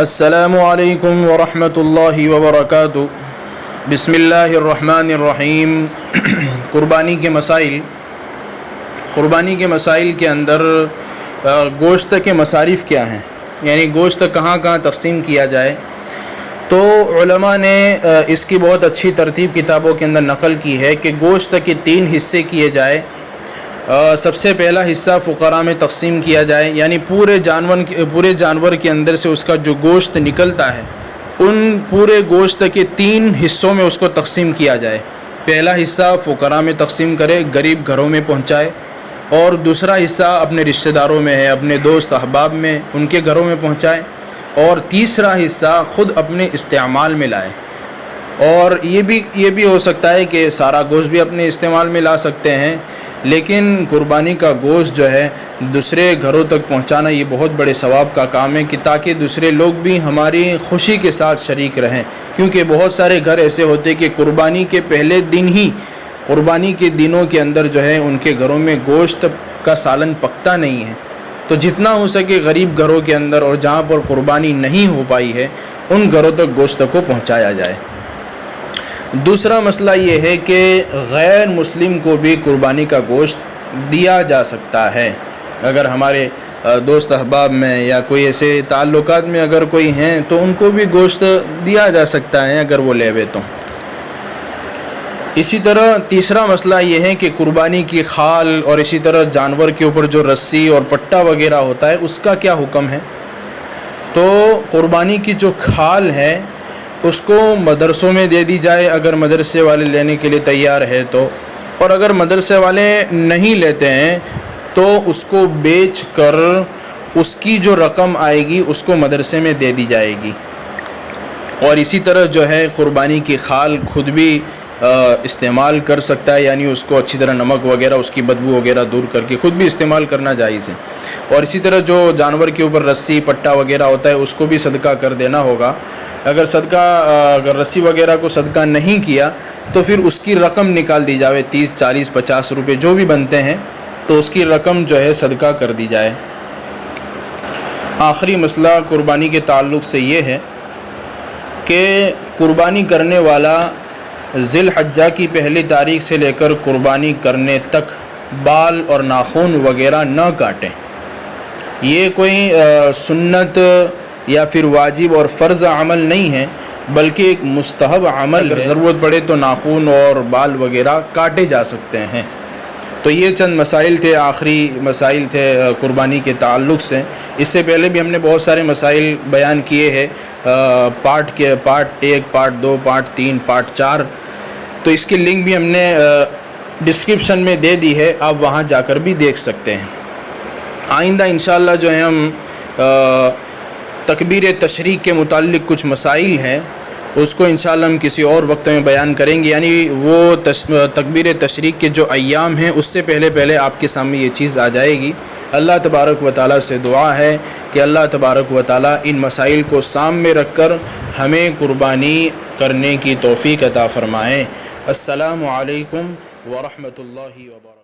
السلام علیکم ورحمۃ اللہ وبرکاتہ۔ بسم اللہ الرحمن الرحیم۔ قربانی کے مسائل کے اندر گوشت کے مصارف کیا ہیں، یعنی گوشت کہاں کہاں تقسیم کیا جائے، تو علماء نے اس کی بہت اچھی ترتیب کتابوں کے اندر نقل کی ہے کہ گوشت کے 3 حصے کیے جائے۔ سب سے پہلا حصہ فقراء میں تقسیم کیا جائے، یعنی پورے جانور کے اندر سے اس کا جو گوشت نکلتا ہے ان پورے گوشت کے 3 حصوں میں اس کو تقسیم کیا جائے۔ پہلا حصہ فقراء میں تقسیم کرے، غریب گھروں میں پہنچائے، اور دوسرا حصہ اپنے رشتہ داروں میں ہے، اپنے دوست احباب میں، ان کے گھروں میں پہنچائے، اور تیسرا حصہ خود اپنے استعمال میں لائے۔ اور یہ بھی ہو سکتا ہے کہ سارا گوشت بھی اپنے استعمال میں لا سکتے ہیں، لیکن قربانی کا گوشت جو ہے دوسرے گھروں تک پہنچانا یہ بہت بڑے ثواب کا کام ہے، کہ تاکہ دوسرے لوگ بھی ہماری خوشی کے ساتھ شریک رہیں، کیونکہ بہت سارے گھر ایسے ہوتے ہیں کہ قربانی کے پہلے دن ہی، قربانی کے دنوں کے اندر جو ہے ان کے گھروں میں گوشت کا سالن پکتا نہیں ہے۔ تو جتنا ہو سکے غریب گھروں کے اندر اور جہاں پر قربانی نہیں ہو پائی ہے ان گھروں تک گوشت کو پہنچایا جائے۔ دوسرا مسئلہ یہ ہے کہ غیر مسلم کو بھی قربانی کا گوشت دیا جا سکتا ہے۔ اگر ہمارے دوست احباب میں یا کوئی ایسے تعلقات میں اگر کوئی ہیں تو ان کو بھی گوشت دیا جا سکتا ہے اگر وہ لے تو۔ اسی طرح تیسرا مسئلہ یہ ہے کہ قربانی کی کھال اور اسی طرح جانور کے اوپر جو رسی اور پٹا وغیرہ ہوتا ہے اس کا کیا حکم ہے۔ تو قربانی کی جو کھال ہے اس کو مدرسوں میں دے دی جائے اگر مدرسے والے لینے کے لیے تیار ہے تو، اور اگر مدرسے والے نہیں لیتے ہیں تو اس کو بیچ کر اس کی جو رقم آئے گی اس کو مدرسے میں دے دی جائے گی۔ اور اسی طرح جو ہے قربانی کی کھال خود بھی استعمال کر سکتا ہے، یعنی اس کو اچھی طرح نمک وغیرہ اس کی بدبو وغیرہ دور کر کے خود بھی استعمال کرنا جائز ہے۔ اور اسی طرح جو جانور کے اوپر رسی پٹا وغیرہ ہوتا ہے اس کو بھی صدقہ کر دینا ہوگا۔ اگر رسی وغیرہ کو صدقہ نہیں کیا تو پھر اس کی رقم نکال دی جائے، 30 40 50 روپے جو بھی بنتے ہیں تو اس کی رقم جو ہے صدقہ کر دی جائے۔ آخری مسئلہ قربانی کے تعلق سے یہ ہے کہ قربانی کرنے والا ذی الحجہ کی پہلی تاریخ سے لے کر قربانی کرنے تک بال اور ناخن وغیرہ نہ کاٹیں۔ یہ کوئی سنت یا پھر واجب اور فرض عمل نہیں ہے، بلکہ ایک مستحب عمل ہے۔ اگر ضرورت پڑے تو ناخن اور بال وغیرہ کاٹے جا سکتے ہیں۔ تو یہ چند مسائل تھے، آخری مسائل تھے قربانی کے تعلق سے۔ اس سے پہلے بھی ہم نے بہت سارے مسائل بیان کیے ہیں، پارٹ 1 پارٹ 2 پارٹ 3 پارٹ 4، تو اس کی لنک بھی ہم نے ڈسکرپشن میں دے دی ہے، آپ وہاں جا کر بھی دیکھ سکتے ہیں۔ آئندہ انشاءاللہ جو ہے ہم تکبیر تشریق کے متعلق کچھ مسائل ہیں اس کو انشاءاللہ ہم کسی اور وقت میں بیان کریں گے، یعنی وہ تکبیر تشریق کے جو ایام ہیں اس سے پہلے آپ کے سامنے یہ چیز آ جائے گی۔ اللہ تبارک و تعالیٰ سے دعا ہے کہ اللہ تبارک و تعالیٰ ان مسائل کو سامنے رکھ کر ہمیں قربانی کرنے کی توفیق عطا فرمائیں۔ السلام علیکم ورحمۃ اللہ وبرکاتہ۔